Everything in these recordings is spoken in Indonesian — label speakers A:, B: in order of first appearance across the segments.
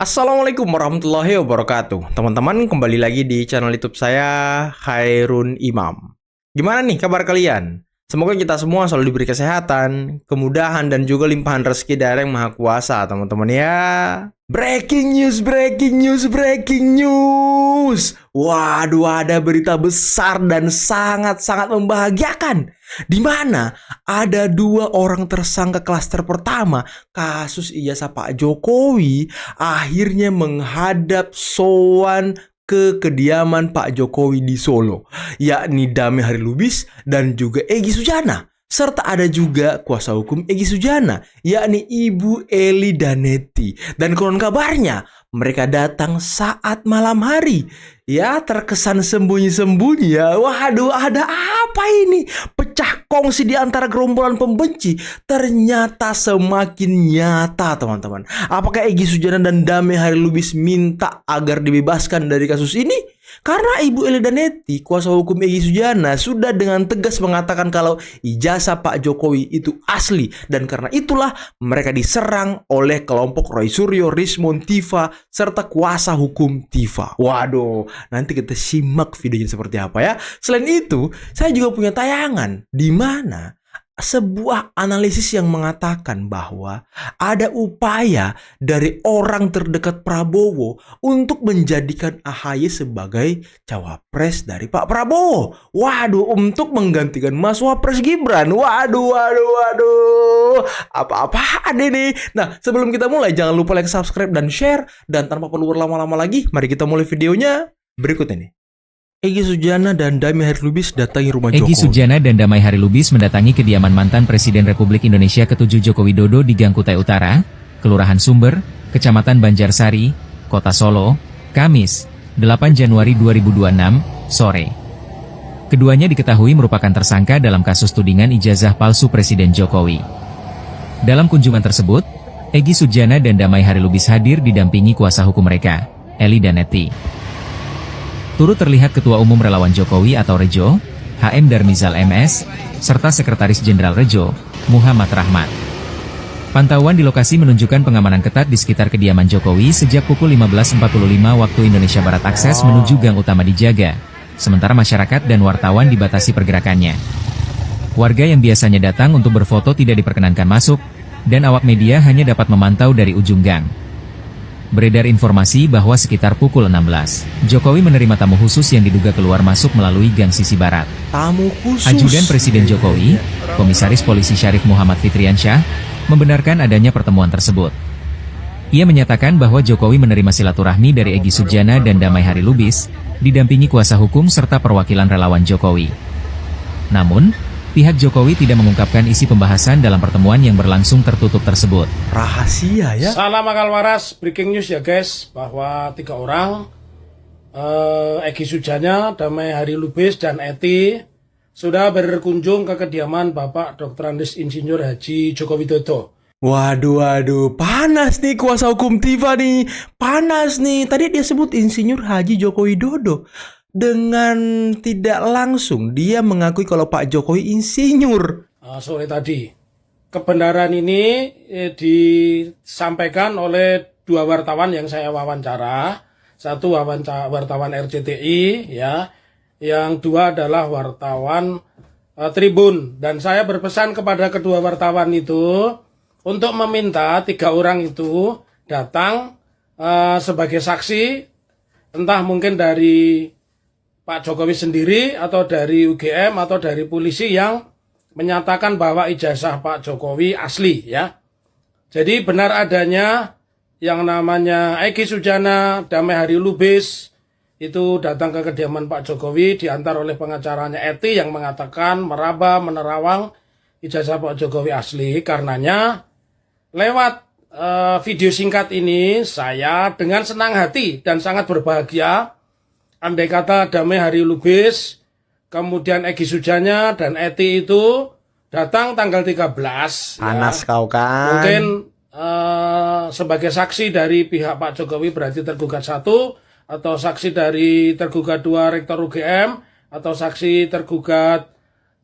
A: Assalamualaikum warahmatullahi wabarakatuh. Teman-teman, kembali lagi di channel YouTube saya, Khairun Imam. Gimana nih kabar kalian? Semoga kita semua selalu diberi kesehatan, kemudahan, dan juga limpahan rezeki dari Yang Maha Kuasa, teman-teman ya. Breaking news, breaking news, breaking news. Waduh, ada berita besar dan sangat-sangat membahagiakan. Di mana ada 2 orang tersangka klaster pertama kasus ijazah Pak Jokowi akhirnya menghadap sowan ke kediaman Pak Jokowi di Solo, yakni Damai Hari Lubis dan juga Egy Sujana. Serta ada juga kuasa hukum Egy Sujana, yakni Ibu Eli Danetti. Dan konon kabarnya mereka datang saat malam hari. Ya, terkesan sembunyi-sembunyi ya. Waduh, ada apa ini? Pecah kongsi di antara gerombolan pembenci ternyata semakin nyata, teman-teman. Apakah Egy Sujana dan Damai Hari Lubis minta agar dibebaskan dari kasus ini? Karena Ibu Eli Danetti, kuasa hukum Egy Sujana, sudah dengan tegas mengatakan kalau ijazah Pak Jokowi itu asli. Dan karena itulah mereka diserang oleh kelompok Roy Suryo, Rismon, Tifa, serta kuasa hukum Tifa. Waduh, nanti kita simak videonya seperti apa ya. Selain itu, saya juga punya tayangan di mana sebuah analisis yang mengatakan bahwa ada upaya dari orang terdekat Prabowo untuk menjadikan AHY sebagai cawapres dari Pak Prabowo. Waduh, untuk menggantikan Mas Wapres Gibran. Waduh. Apa-apaan ini? Nah, sebelum kita mulai, jangan lupa like, subscribe, dan share. Dan tanpa perlu berlama-lama lagi, mari kita mulai videonya berikut ini. Egy Sujana dan Damai Hari Lubis datangi rumah Jokowi.
B: Egy Sujana dan Damai Hari Lubis mendatangi kediaman mantan Presiden Republik Indonesia ke-7 Joko Widodo di Gang Kutai Utara, Kelurahan Sumber, Kecamatan Banjarsari, Kota Solo, Kamis, 8 Januari 2026, sore. Keduanya diketahui merupakan tersangka dalam kasus tudingan ijazah palsu Presiden Jokowi. Dalam kunjungan tersebut, Egy Sujana dan Damai Hari Lubis hadir didampingi kuasa hukum mereka, Eli Danetti. Turut terlihat Ketua Umum Relawan Jokowi atau Rejo, HM Darmizal MS, serta Sekretaris Jenderal Rejo, Muhammad Rahmat. Pantauan di lokasi menunjukkan pengamanan ketat di sekitar kediaman Jokowi sejak pukul 15.45 waktu Indonesia Barat. Akses menuju gang utama dijaga, sementara masyarakat dan wartawan dibatasi pergerakannya. Warga yang biasanya datang untuk berfoto tidak diperkenankan masuk, dan awak media hanya dapat memantau dari ujung gang. Beredar informasi bahwa sekitar pukul 16, Jokowi menerima tamu khusus yang diduga keluar masuk melalui gang sisi barat.
A: Tamu khusus.
B: Ajudan Presiden Jokowi, Komisaris Polisi Syarif Muhammad Fitriansyah, membenarkan adanya pertemuan tersebut. Ia menyatakan bahwa Jokowi menerima silaturahmi dari Egy Sujana dan Damai Hari Lubis, didampingi kuasa hukum serta perwakilan relawan Jokowi. Namun, pihak Jokowi tidak mengungkapkan isi pembahasan dalam pertemuan yang berlangsung tertutup tersebut.
A: Rahasia ya.
C: Salam akal waras, breaking news ya guys, bahwa 3 orang, Egy Sujana, Damai Hari Lubis, dan Eti sudah berkunjung ke kediaman Bapak Dr. Andes Insinyur Haji Joko Widodo.
A: Waduh, panas nih kuasa hukum Tifa nih. Panas nih, tadi dia sebut Insinyur Haji Joko Widodo. Dengan tidak langsung dia mengakui kalau Pak Jokowi insinyur.
C: Sore tadi, kebenaran ini disampaikan oleh 2 wartawan yang saya wawancara. Satu wartawan RCTI, ya, yang 2 adalah wartawan Tribun. Dan saya berpesan kepada kedua wartawan itu untuk meminta 3 orang itu datang sebagai saksi, entah mungkin dari Pak Jokowi sendiri atau dari UGM atau dari polisi yang menyatakan bahwa ijazah Pak Jokowi asli ya. Jadi benar adanya yang namanya Egy Sujana, Damai Hari Lubis itu datang ke kediaman Pak Jokowi diantar oleh pengacaranya Eti yang mengatakan meraba menerawang ijazah Pak Jokowi asli. Karenanya lewat video singkat ini saya dengan senang hati dan sangat berbahagia. Andai kata Damai Hari Lubis, kemudian Egy Sujana dan Eti itu datang tanggal 13.
A: Panas
C: ya.
A: kau kan.
C: Mungkin sebagai saksi dari pihak Pak Jokowi berarti tergugat 1, atau saksi dari tergugat 2 Rektor UGM, atau saksi tergugat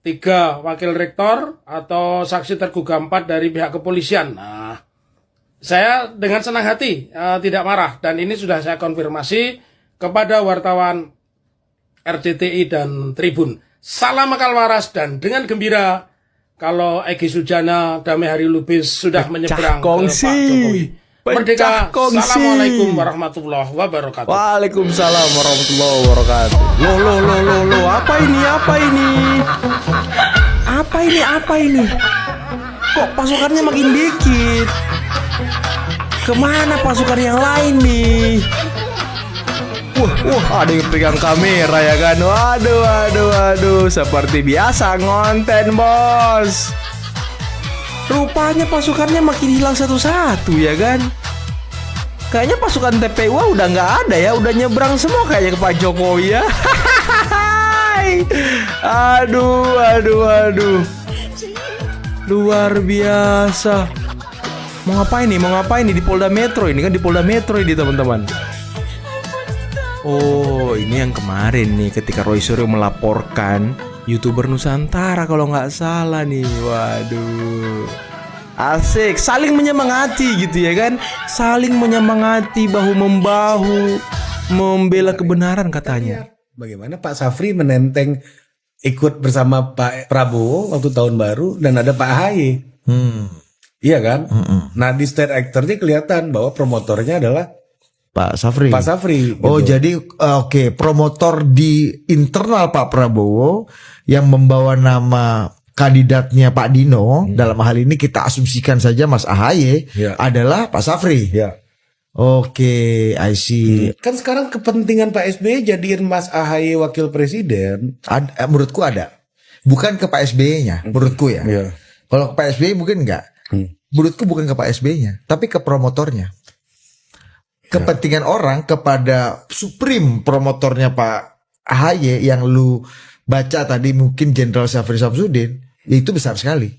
C: 3 Wakil Rektor, atau saksi tergugat 4 dari pihak kepolisian. Nah, saya dengan senang hati tidak marah, dan ini sudah saya konfirmasi kepada wartawan RCTI dan Tribun. Salam akal waras, dan dengan gembira kalau Egy Sujana, Damai Hari Lubis sudah menyeberang ke Pak Jokowi. Merdeka. Assalamualaikum warahmatullahi wabarakatuh.
A: Waalaikumsalam warahmatullahi wabarakatuh. Loh, apa ini? Apa ini? Kok pasukannya makin dikit? Kemana pasukan yang lain nih? Wah, ada yang pegang kamera ya kan? Waduh, seperti biasa ngonten, bos. Rupanya pasukannya makin hilang satu-satu ya kan? Kayaknya pasukan TPU udah nggak ada ya, udah nyebrang semua kayaknya ke Pak Jokowi ya. Aduh. Luar biasa. Mau ngapain nih di Polda Metro ini kan, di Polda Metro ini teman-teman. Oh, ini yang kemarin nih ketika Roy Suryo melaporkan YouTuber Nusantara kalau nggak salah nih. Waduh, asik, saling menyemangati gitu ya kan, saling menyemangati, bahu-membahu membela kebenaran katanya.
D: Bagaimana Pak Safri menenteng ikut bersama Pak Prabowo waktu tahun baru, dan ada Pak Ahaye. Iya kan? Nah, di state actor-nya kelihatan bahwa promotornya adalah
E: Pak Safri. Oh,
D: gitu.
E: jadi oke, promotor di internal Pak Prabowo yang membawa nama kandidatnya Pak Dino, dalam hal ini kita asumsikan saja Mas Ahaye adalah Pak Safri.
D: Ya.
E: Oke, I see.
D: Kan sekarang kepentingan Pak SBY jadiin Mas Ahaye wakil presiden.
E: Menurutku ada. Bukan ke Pak SBY-nya, menurutku ya.
D: Iya.
E: Kalau ke Pak SBY mungkin enggak. Menurutku bukan ke Pak SBY-nya, tapi ke promotornya. Kepentingan orang kepada supreme promotornya Pak Ahaye yang lu baca tadi, mungkin Jenderal Syafri Samsudin, itu besar sekali.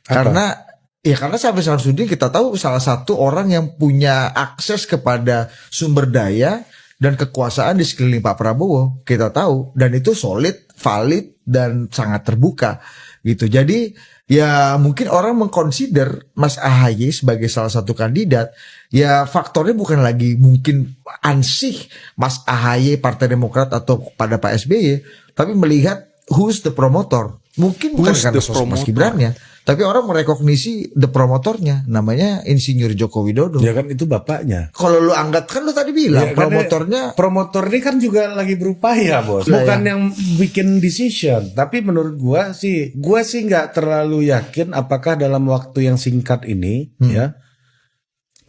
E: Karena Syafri Samsudin kita tahu salah satu orang yang punya akses kepada sumber daya dan kekuasaan di sekeliling Pak Prabowo, kita tahu, dan itu solid, valid, dan sangat terbuka gitu. Jadi ya mungkin orang mengconsider Mas Ahaye sebagai salah satu kandidat, ya faktornya bukan lagi mungkin ansih Mas Ahaye Partai Demokrat atau pada Pak SBY, tapi melihat who's the promoter. Mungkin bukan karena sosok Mas Gibran-nya, tapi orang merekognisi the promotornya, namanya Insinyur Joko Widodo.
D: Ya kan, itu bapaknya.
E: Kalau lu angkat, kan lu tadi bilang promotornya.
D: Promotor ini kan juga lagi berupaya, bos. Bukan yang bikin decision. Tapi menurut gua sih nggak terlalu yakin apakah dalam waktu yang singkat ini ya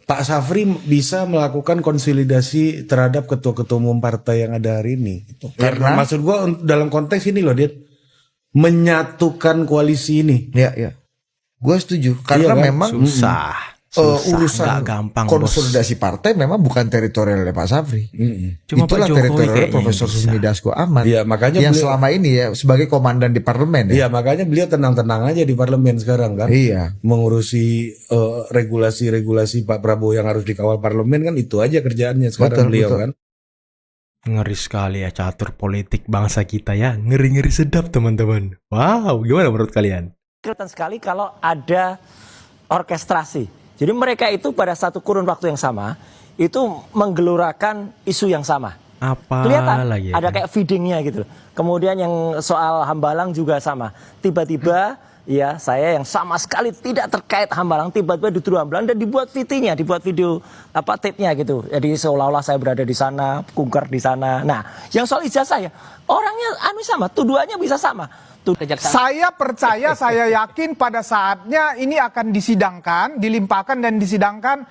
D: Pak Safri bisa melakukan konsolidasi terhadap ketua-ketua umum partai yang ada hari ini. Karena maksud gua dalam konteks ini loh, dia menyatukan koalisi ini.
E: Ya. Gue setuju. Karena memang
A: susah,
E: urusan
A: gampang,
E: konsolidasi partai memang bukan teritorialnya Pak Safri.
A: Cuma
E: itulah teritorial Profesor Susmi Dasko Ahmad.
D: Iya, makanya
E: yang selama ini ya sebagai komandan di parlemen.
D: Iya, makanya beliau tenang-tenang aja di parlemen sekarang kan.
E: Iya.
D: Mengurusi regulasi-regulasi Pak Prabowo yang harus dikawal parlemen, kan itu aja kerjaannya sekarang beliau kan.
A: Ngeri sekali ya catur politik bangsa kita ya. Ngeri-ngeri sedap teman-teman. Wow, gimana menurut kalian?
F: Kelihatan sekali kalau ada orkestrasi. Jadi mereka itu pada satu kurun waktu yang sama itu menggelurakan isu yang sama.
A: Apa
F: kelihatan
A: lagi?
F: Ada kayak feedingnya gitu. Kemudian yang soal Hambalang juga sama. Tiba-tiba ya saya yang sama sekali tidak terkait Hambalang tiba-tiba dituduh Hambalang dan dibuat VT-nya, dibuat video tape-nya gitu. Jadi seolah-olah saya berada di sana, kunker di sana. Nah, yang soal ijazah ya orangnya sama, tuduhannya bisa sama.
G: Saya percaya, saya yakin pada saatnya ini akan disidangkan, dilimpahkan dan disidangkan,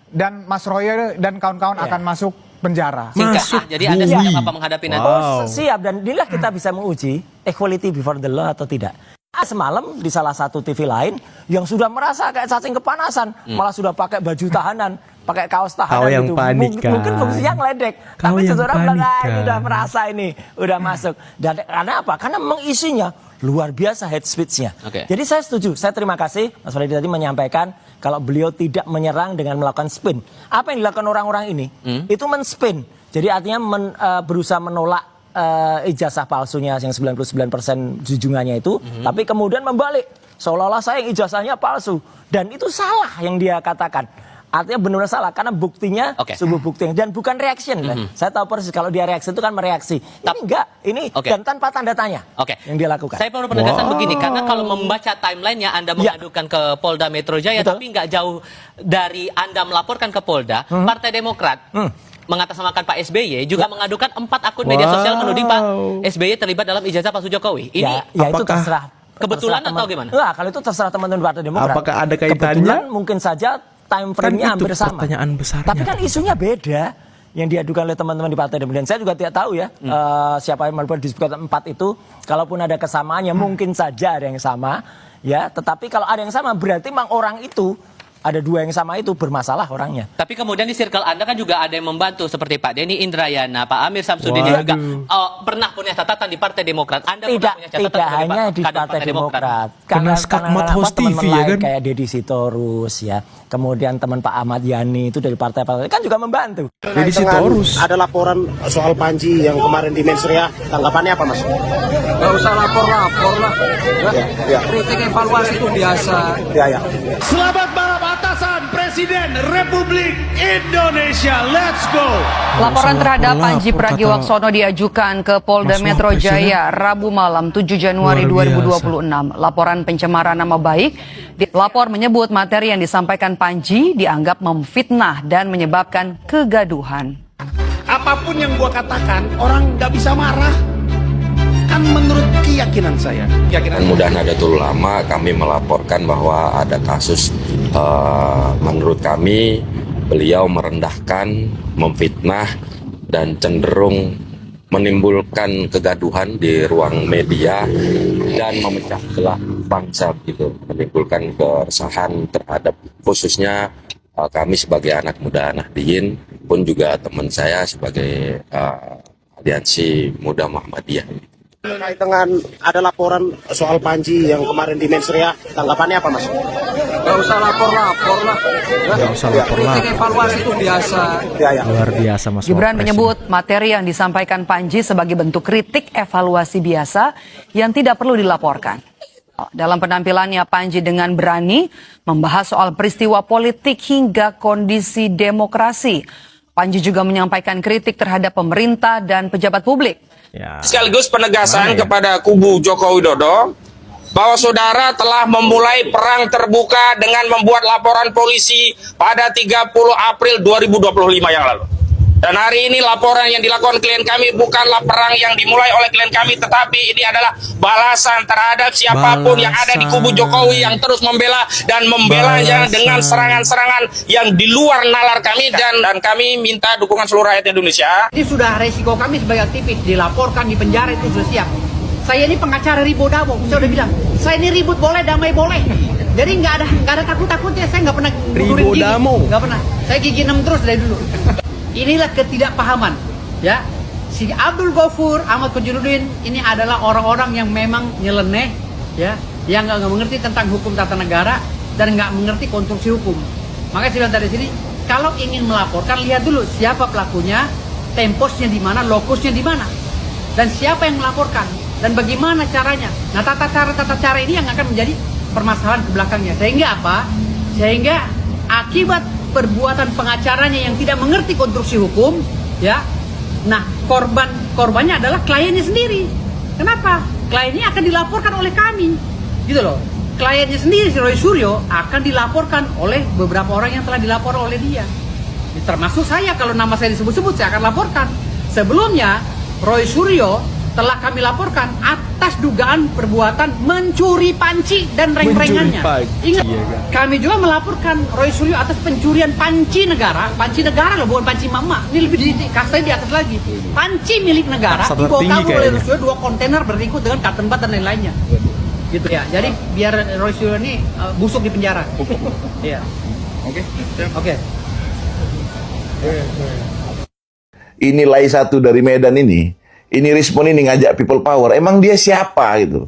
G: dan Mas Roy dan kawan-kawan akan masuk penjara.
A: Masuk.
H: Jadi Anda siap apa menghadapi nanti?
F: Siap, dan inilah kita bisa menguji equality before the law atau tidak. Semalam di salah satu TV lain yang sudah merasa kayak cacing kepanasan, malah sudah pakai baju tahanan, pakai kaos tahanan
A: yang
F: gitu.
A: Panik,
F: Mungkin fungsinya ngeledek, tapi seseorang bilang ini udah merasa ini, udah masuk. Dan karena apa? Karena memang isunya luar biasa hate speech-nya. Jadi saya setuju, saya terima kasih Mas Freddy tadi menyampaikan kalau beliau tidak menyerang dengan melakukan spin. Apa yang dilakukan orang-orang ini? Itu men-spin. Jadi artinya berusaha menolak ijazah palsunya yang 99% junjungannya itu, tapi kemudian membalik seolah-olah saya ijazahnya palsu, dan itu salah yang dia katakan. Artinya benar-benar salah karena buktinya sebuah bukti dan bukan reaction. Saya tahu persis kalau dia reaksi itu kan mereaksi. Ini enggak, ini dan tanpa tanda tanya yang dia lakukan.
H: Saya perlu penegasan begini, karena kalau membaca timelinenya Anda mengadukan ke Polda Metro Jaya, tapi nggak jauh dari Anda melaporkan ke Polda, Partai Demokrat mengatasnamakan Pak SBY juga mengadukan 4 akun media sosial menuding Pak SBY terlibat dalam ijazah Pak Jokowi. Ini
F: itu terserah.
H: Kebetulan atau gimana?
F: Enggak, kalau itu terserah teman-teman Partai Demokrat.
A: Apakah ada kaitannya?
F: Kebetulan mungkin saja time frame-nya hampir sama.
A: Pertanyaan besarnya.
F: Tapi kan isunya beda yang diadukan oleh teman-teman di Partai Demokrat. Saya juga tidak tahu ya siapa yang melakukan disebutkan 4 itu. Kalaupun ada kesamaannya mungkin saja ada yang sama, ya. Tetapi kalau ada yang sama berarti memang orang itu ada 2 yang sama itu bermasalah orangnya.
H: Tapi kemudian di circle Anda kan juga ada yang membantu seperti Pak Denny Indrayana, Pak Amir Samsudin yang juga pernah punya catatan di Partai Demokrat. Anda pernah punya catatan
F: tidak hanya di Partai Demokrat.
A: Karena Skakmat House TV ya kan?
F: Kayak Deddy Sitorus ya. Kemudian teman Pak Ahmad Yani itu dari partai-partai kan juga membantu.
A: Deddy Sitorus.
I: Ada laporan soal Panji yang kemarin di Mensria, tanggapannya apa Mas?
J: Gak usah lapor-lapor lah. Kritik evaluasi itu biasa.
K: Selamat malam atasan Presiden Republik Indonesia. Let's go.
L: Laporan terhadap Panji Pragiwaksono diajukan ke Polda Metro Jaya Rabu malam 7 Januari 2026. Laporan pencemaran nama baik. Lapor menyebut materi yang disampaikan Panji dianggap memfitnah dan menyebabkan kegaduhan.
K: Apapun yang gua katakan, orang nggak bisa marah. Kan menurut keyakinan saya.
M: Mudah Nahdlatul Ulama kami melaporkan bahwa ada kasus menurut kami beliau merendahkan, memfitnah dan cenderung menimbulkan kegaduhan di ruang media dan memecah belah bangsa gitu, menimbulkan keresahan terhadap khususnya kami sebagai anak muda Nahdliyin pun juga teman saya sebagai aliansi muda Muhammadiyah.
I: Terkait dengan ada laporan soal Panji yang kemarin di Mensria, tanggapannya apa Mas?
J: Gak usah lapor-lapor lah.
A: Gak usah lapor-lapor.
J: Kritik evaluasi itu biasa.
A: Luar biasa Mas.
L: Gibran menyebut materi yang disampaikan Panji sebagai bentuk kritik evaluasi biasa yang tidak perlu dilaporkan. Dalam penampilannya, Panji dengan berani membahas soal peristiwa politik hingga kondisi demokrasi. Panji juga menyampaikan kritik terhadap pemerintah dan pejabat publik.
N: Sekaligus penegasan kepada kubu Joko Widodo bahwa saudara telah memulai perang terbuka dengan membuat laporan polisi pada 30 April 2025 yang lalu. Dan hari ini laporan yang dilakukan klien kami bukanlah perang yang dimulai oleh klien kami, tetapi ini adalah balasan terhadap siapapun yang ada di kubu Jokowi yang terus membela dan membelanya dengan serangan-serangan yang di luar nalar kami, dan kami minta dukungan seluruh rakyat Indonesia.
O: Ini sudah resiko kami sebagai aktivis, dilaporkan, di penjara itu sudah siap. Saya ini pengacara ribut damo, saya udah bilang, saya ini ribut boleh, damai boleh. Jadi nggak ada takut-takutnya, saya nggak pernah
A: ribut damo,
O: nggak pernah. Saya gigi 6 terus dari dulu. Inilah ketidakpahaman, ya. Si Abdul Ghafur, Ahmad Komarudin ini adalah orang-orang yang memang nyeleneh, ya, yang nggak mengerti tentang hukum tata negara dan nggak mengerti konstruksi hukum. Makanya saya bilang dari sini, kalau ingin melaporkan lihat dulu siapa pelakunya, temposnya di mana, lokusnya di mana, dan siapa yang melaporkan dan bagaimana caranya. Nah, tata cara ini yang akan menjadi permasalahan ke belakangnya. Sehingga apa? Sehingga akibat perbuatan pengacaranya yang tidak mengerti konstruksi hukum, ya. Nah, korbannya adalah kliennya sendiri. Kenapa? Kliennya akan dilaporkan oleh kami, gitu loh. Kliennya sendiri, si Roy Suryo, akan dilaporkan oleh beberapa orang yang telah dilapor oleh dia. Termasuk saya, kalau nama saya disebut-sebut, saya akan laporkan. Sebelumnya, Roy Suryo telah kami laporkan atas dugaan perbuatan mencuri panci dan reng-rengannya. Ingat, kami juga melaporkan Roy Suryo atas pencurian panci negara loh, bukan panci mama. Ini lebih kastanya di atas lagi. Panci milik negara dibawa kabur oleh Roy Suryo, 2 kontainer berikut dengan cotton bud dan lain-lainnya. Gitu ya. Jadi biar Roy Suryo ini busuk di penjara. Iya. Oke.
P: Ini Lai satu dari Medan ini respon ini ngajak people power. Emang dia siapa gitu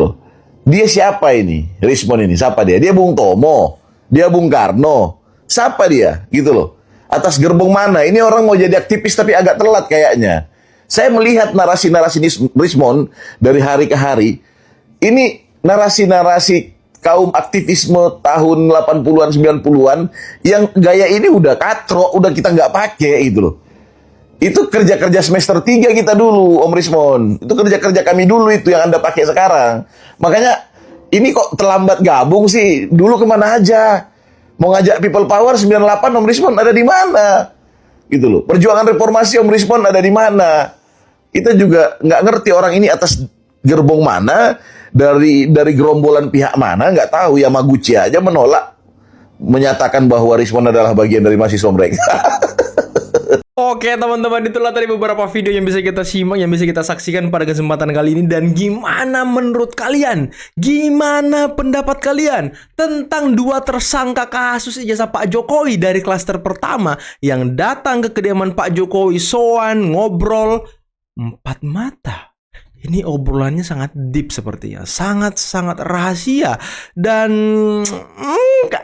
P: loh. Dia siapa ini? Respon ini siapa dia? Dia Bung Tomo, dia Bung Karno. Siapa dia? Gitu loh. Atas gerbong mana? Ini orang mau jadi aktivis tapi agak telat kayaknya. Saya melihat narasi-narasi Rismon dari hari ke hari. Ini narasi-narasi kaum aktivisme tahun 80-an 90-an yang gaya ini udah katrok, udah kita nggak pakai gitu loh. Itu kerja-kerja semester 3 kita dulu, Om Rismon. Itu kerja-kerja kami dulu itu yang Anda pakai sekarang. Makanya ini kok terlambat gabung sih? Dulu kemana aja? Mau ngajak People Power 98, Om Rismon ada di mana? Gitu loh. Perjuangan reformasi Om Rismon ada di mana? Kita juga nggak ngerti orang ini atas gerbong mana, dari gerombolan pihak mana, nggak tahu. Yamaguchi aja menolak, menyatakan bahwa Rismon adalah bagian dari mahasiswa mereka.
A: Oke teman-teman, itulah tadi beberapa video yang bisa kita simak, yang bisa kita saksikan pada kesempatan kali ini. Dan gimana menurut kalian? Gimana pendapat kalian tentang dua tersangka kasus ijazah Pak Jokowi dari klaster pertama yang datang ke kediaman Pak Jokowi, soan, ngobrol 4 mata? Ini obrolannya sangat deep sepertinya, sangat-sangat rahasia. Dan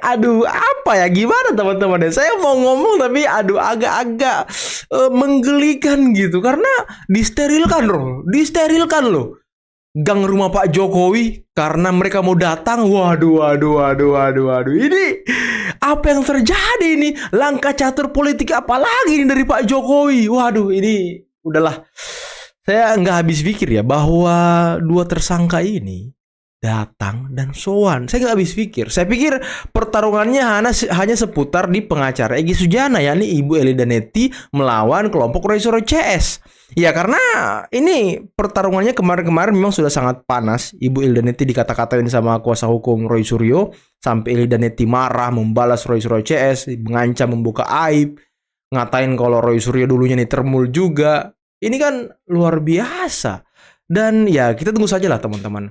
A: aduh, apa ya, gimana teman-teman? Saya mau ngomong tapi aduh agak-agak menggelikan gitu, karena disterilkan loh gang rumah Pak Jokowi karena mereka mau datang. Waduh. Ini apa yang terjadi ini? Langkah catur politik apa lagi ini dari Pak Jokowi? Waduh, ini udahlah. Saya nggak habis pikir ya bahwa dua tersangka ini datang dan sowan. Saya nggak habis pikir. Saya pikir pertarungannya hanya seputar di pengacara Egy Sujana, yakni Ibu Eli Danetti melawan kelompok Roy Suryo CS. Ya karena ini pertarungannya kemarin memang sudah sangat panas. Ibu Eli Danetti dikata-katain sama kuasa hukum Roy Suryo sampai Eli Danetti marah, membalas Roy Suryo CS, mengancam membuka aib, ngatain kalau Roy Suryo dulunya nih termul juga. Ini kan luar biasa. Dan ya kita tunggu saja lah teman-teman.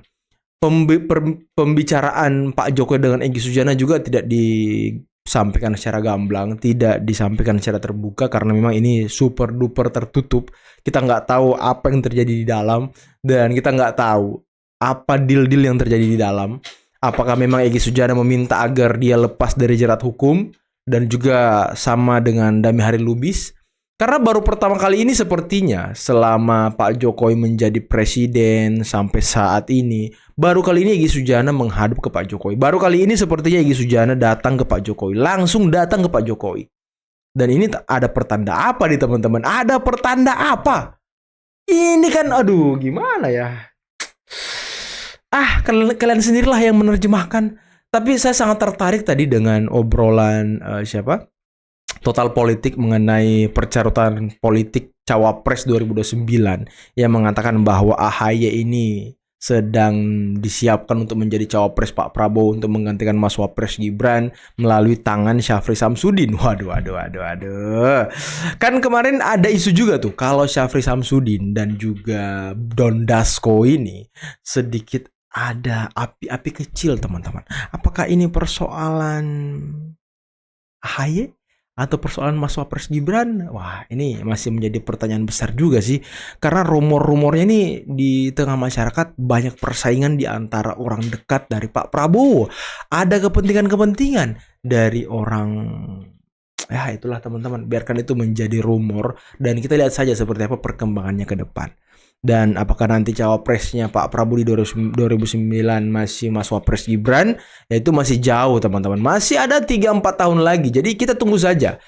A: Pembicaraan Pak Jokowi dengan Egy Sujana juga tidak disampaikan secara gamblang, tidak disampaikan secara terbuka, karena memang ini super duper tertutup. Kita nggak tahu apa yang terjadi di dalam, dan kita nggak tahu apa deal-deal yang terjadi di dalam. Apakah memang Egy Sujana meminta agar dia lepas dari jerat hukum, dan juga sama dengan Dami Hari Lubis. Karena baru pertama kali ini sepertinya selama Pak Jokowi menjadi presiden sampai saat ini, baru kali ini Egy Sujana menghadap ke Pak Jokowi. Baru kali ini sepertinya Egy Sujana datang ke Pak Jokowi, langsung datang ke Pak Jokowi. Dan ini ada pertanda apa nih teman-teman? Ada pertanda apa? Ini kan aduh gimana ya? Kalian sendirilah yang menerjemahkan. Tapi saya sangat tertarik tadi dengan obrolan Total Politik mengenai percarutan politik Cawapres 2029 yang mengatakan bahwa AHY ini sedang disiapkan untuk menjadi Cawapres Pak Prabowo untuk menggantikan Mas Wapres Gibran melalui tangan Syafri Samsudin. Waduh. Kan kemarin ada isu juga tuh kalau Syafri Samsudin dan juga Don Dasko ini sedikit ada api-api kecil teman-teman. Apakah ini persoalan AHY? Atau persoalan Mas Wapres Gibran? Wah, ini masih menjadi pertanyaan besar juga sih. Karena rumor-rumornya ini di tengah masyarakat banyak persaingan di antara orang dekat dari Pak Prabowo. Ada kepentingan-kepentingan dari orang. Ya itulah teman-teman, biarkan itu menjadi rumor. Dan kita lihat saja seperti apa perkembangannya ke depan. Dan apakah nanti cawapresnya Pak Prabowo di 2009 masih Mas Wapres Gibran? Ya itu masih jauh teman-teman. Masih ada 3-4 tahun lagi. Jadi kita tunggu saja.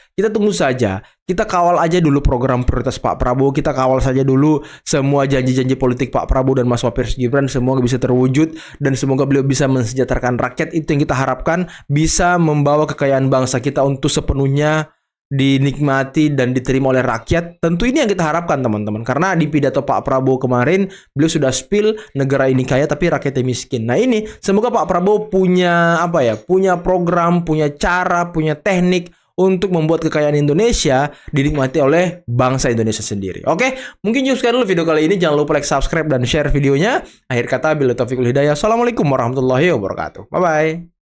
A: Kita kawal aja dulu program prioritas Pak Prabowo. Kita kawal saja dulu semua janji-janji politik Pak Prabowo dan Mas Wapres Gibran. Semoga bisa terwujud. Dan semoga beliau bisa mensejahterakan rakyat. Itu yang kita harapkan. Bisa membawa kekayaan bangsa kita untuk sepenuhnya dinikmati dan diterima oleh rakyat. Tentu ini yang kita harapkan teman-teman. Karena di pidato Pak Prabowo kemarin beliau sudah spill negara ini kaya tapi rakyatnya miskin. Nah ini semoga Pak Prabowo punya punya program, punya cara, punya teknik untuk membuat kekayaan Indonesia dinikmati oleh bangsa Indonesia sendiri. Oke, mungkin cukup sekian dulu video kali ini. Jangan lupa like, subscribe, dan share videonya. Akhir kata, billahi taufiq wal hidayah. Assalamualaikum warahmatullahi wabarakatuh. Bye-bye.